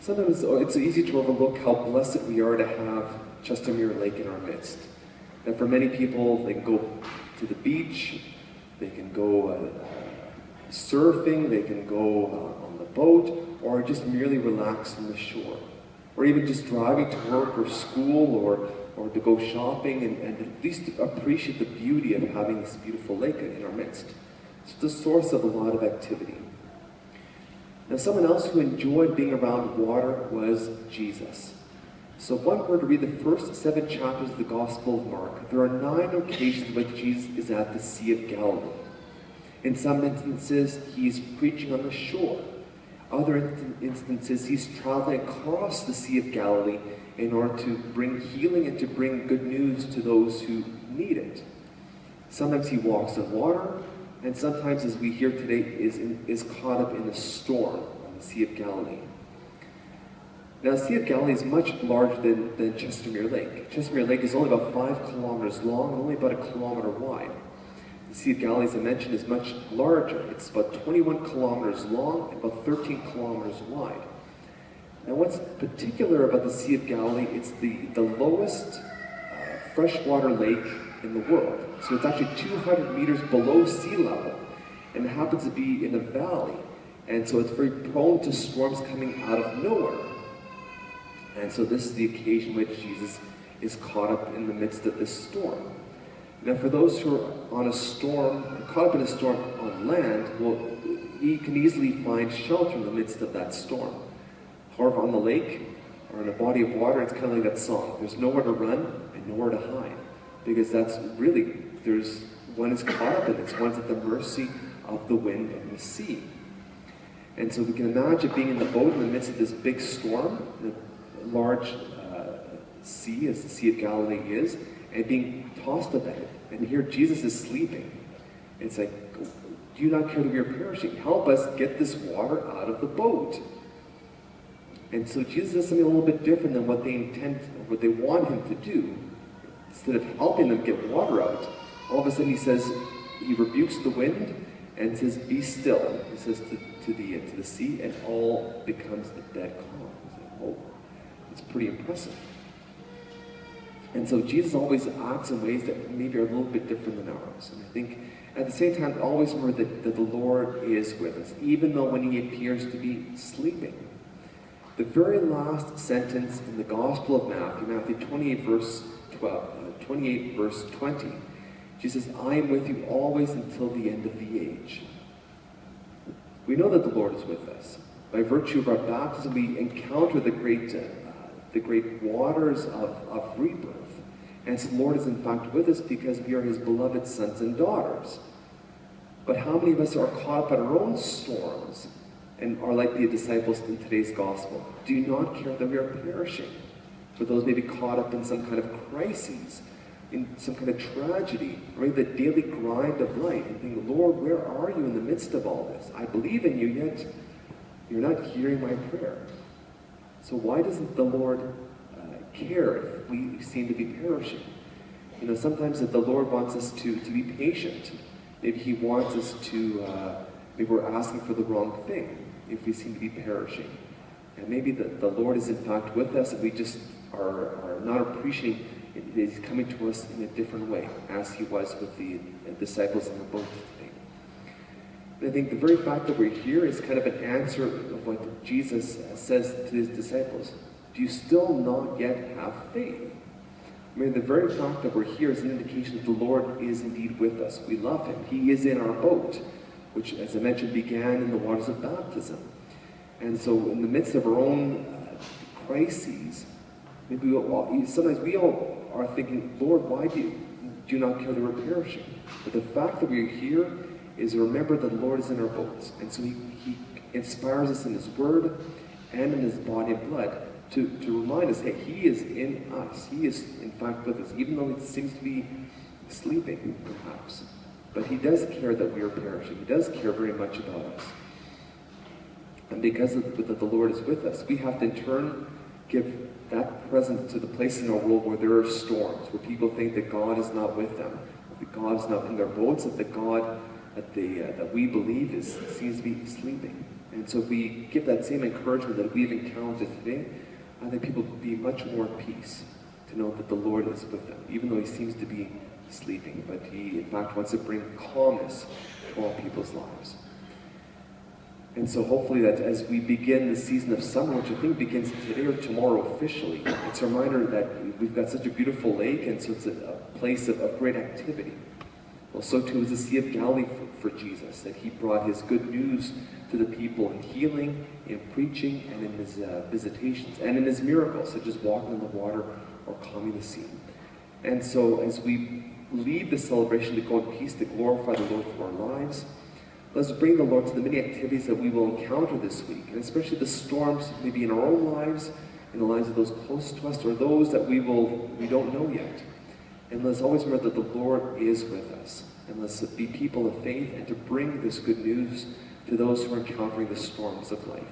Sometimes it's easy to overlook how blessed we are to have Chestermere Lake in our midst. And for many people, they can go to the beach, they can go surfing, they can go on the boat, or just merely relax on the shore. Or even just driving to work or school or to go shopping and at least appreciate the beauty of having this beautiful lake in our midst. It's the source of a lot of activity. Now, someone else who enjoyed being around water was Jesus. So if one were to read the first 7 chapters of the Gospel of Mark, there are 9 occasions when Jesus is at the Sea of Galilee. In some instances, he's preaching on the shore. Other instances, he's traveling across the Sea of Galilee in order to bring healing and to bring good news to those who need it. Sometimes he walks on water, and sometimes, as we hear today, is caught up in a storm on the Sea of Galilee. Now, the Sea of Galilee is much larger than Chestermere Lake. Chestermere Lake is only about 5 kilometers long and only about 1 kilometer wide. The Sea of Galilee, as I mentioned, is much larger. It's about 21 kilometers long and about 13 kilometers wide. Now, what's particular about the Sea of Galilee, it's the lowest freshwater lake in the world. So it's actually 200 meters below sea level, and it happens to be in a valley. And so it's very prone to storms coming out of nowhere. And so this is the occasion which Jesus is caught up in the midst of this storm. Now, for those who are on a storm, caught up in a storm on land, well, he can easily find shelter in the midst of that storm. However, on the lake or in a body of water, it's kind of like that song. There's nowhere to run and nowhere to hide, because that's really, one is caught up in this, one's at the mercy of the wind and the sea. And so we can imagine being in the boat in the midst of this big storm, the large sea, as the Sea of Galilee is, and being tossed up at it. And here Jesus is sleeping. It's like, do you not care that we are perishing? Help us get this water out of the boat. And so Jesus does something a little bit different than what they intend, or what they want him to do. Instead of helping them get water out, all of a sudden he rebukes the wind and says, "Be still." He says to the sea, and all becomes a dead calm. Oh, it's pretty impressive. And so Jesus always acts in ways that maybe are a little bit different than ours. And I think at the same time, always remember that the Lord is with us, even though when he appears to be sleeping. The very last sentence in the Gospel of Matthew 28, verse 20, Jesus says, "I am with you always until the end of the age." We know that the Lord is with us. By virtue of our baptism, we encounter the great waters of rebirth. And so the Lord is in fact with us because we are his beloved sons and daughters. But how many of us are caught up in our own storms and are like the disciples in today's gospel? Do not care that we are perishing. For those maybe caught up in some kind of crises, in some kind of tragedy, or the daily grind of life, and think, "Lord, where are you in the midst of all this? I believe in you, yet you're not hearing my prayer." So why doesn't the Lord care if we seem to be perishing? You know, sometimes that the Lord wants us to be patient. Maybe he wants us to, maybe we're asking for the wrong thing if we seem to be perishing. And maybe the Lord is in fact with us, and we just are not appreciating that he's coming to us in a different way, as he was with the disciples in the boat today. And I think the very fact that we're here is kind of an answer of what Jesus says to his disciples. Do you still not yet have faith? I mean, the very fact that we're here is an indication that the Lord is indeed with us. We love him. He is in our boat, which, as I mentioned, began in the waters of baptism. And so in the midst of our own crises, maybe sometimes we all are thinking, "Lord, why do you not care that we're perishing?" But the fact that we're here is to remember that the Lord is in our boats. And so he inspires us in his word and in his body and blood to remind us, hey, he is in us. He is in fact with us, even though he seems to be sleeping, perhaps. But he does care that we are perishing. He does care very much about us. And because the Lord is with us, we have to in turn give that presence to the places in our world where there are storms, where people think that God is not with them, that God is not in their boats, that the God that we believe seems to be sleeping. And so if we give that same encouragement that we've encountered today, I think people will be much more at peace to know that the Lord is with them, even though he seems to be sleeping, but he in fact wants to bring calmness to all people's lives. And so hopefully that as we begin the season of summer, which I think begins today or tomorrow officially, it's a reminder that we've got such a beautiful lake, and so it's a place of great activity. Well, so too is the Sea of Galilee for Jesus, that he brought his good news to the people in healing, in preaching, and in his visitations, and in his miracles, such as walking on the water or calming the sea. And so as we lead the celebration to go in peace, to glorify the Lord through our lives, let's bring the Lord to the many activities that we will encounter this week, and especially the storms maybe in our own lives, in the lives of those close to us, or those that we don't know yet. And let's always remember that the Lord is with us. And let's be people of faith and to bring this good news to those who are encountering the storms of life.